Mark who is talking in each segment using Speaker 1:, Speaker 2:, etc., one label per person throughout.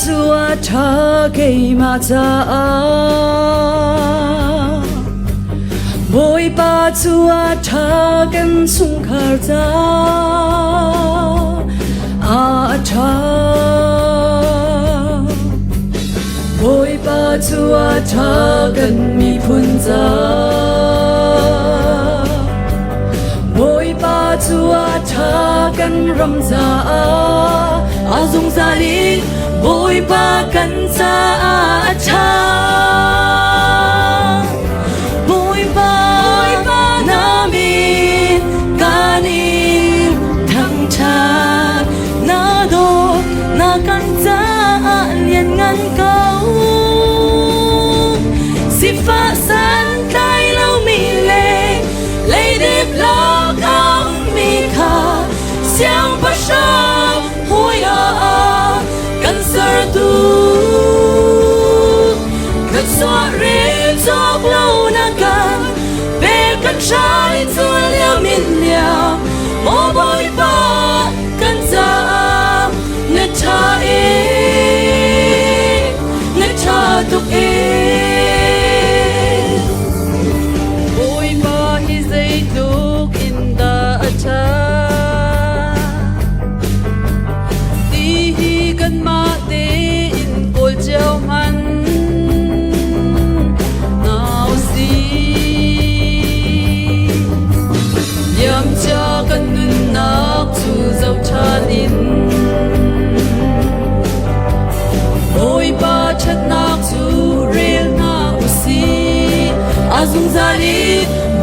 Speaker 1: chua cha cây mà cha bồi ba chua cha gần sung khar cha cha bồi ba chua cha gần mi phun cha bồi ba chua cha gần ram cha azung zali bồi ba gần cha cha bồi ba nami kanin thang cha na do na kan cha liền ngăn câu si pha san tai lâu mi lệ lấy đẹp lo cao mi kha xiang pa sha hoi kan sar tu kan so re chok lâu na kan be kan shai tu liao min liao mo boy pa kan za na cha na cha tu boy pa is a duk in the cha ti hi kan ma te in ol cheu man now see yam cha kan nun nak chu zau chan in boy pa chat nak chu rel na usi azung zali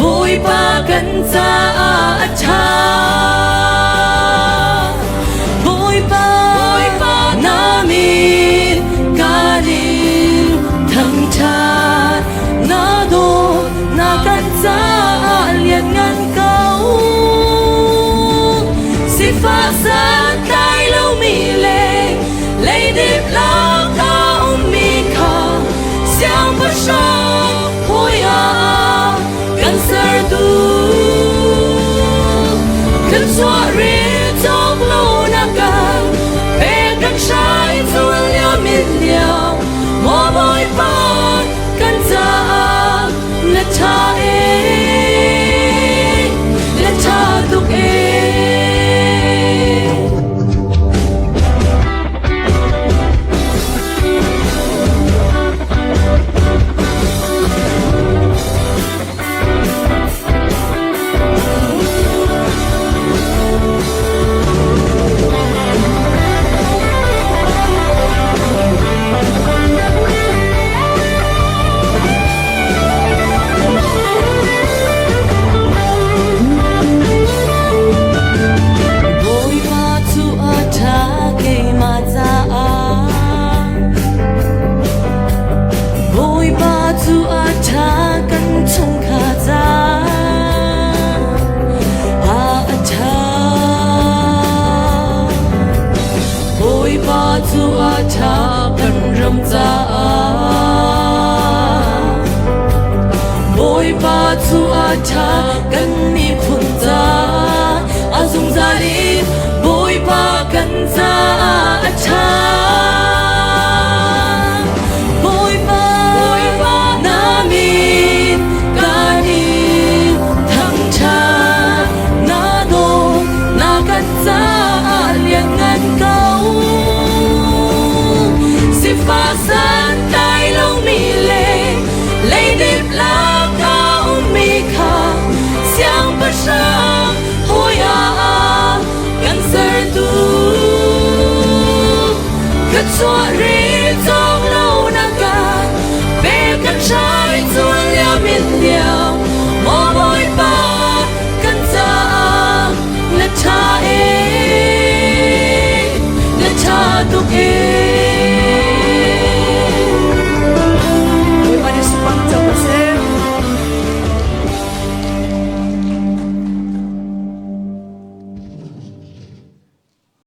Speaker 1: boy pa kan cha cha boy pa nami kanin thang cha na do na kan cha liền ngăn câu si pha sa tai lâu mi lệ lấy đẹp lo cao mi kha xiang pa sha hoi kan sar tu kan xóa re trong lâu na kan be kan shai tu liao min liao mo boy pa kan za na cha na cha tu chu a cha kan ram cha boy pa chu a cha kan mi phun cha azung zali boy pa kan cha cha boy pa nami kanin thang cha na do na kan cha liền ngăn câu pha san tai lâu mi lệ lấy đẹp la cao mi kha xiang pa sha hoi kan sar tu kan so re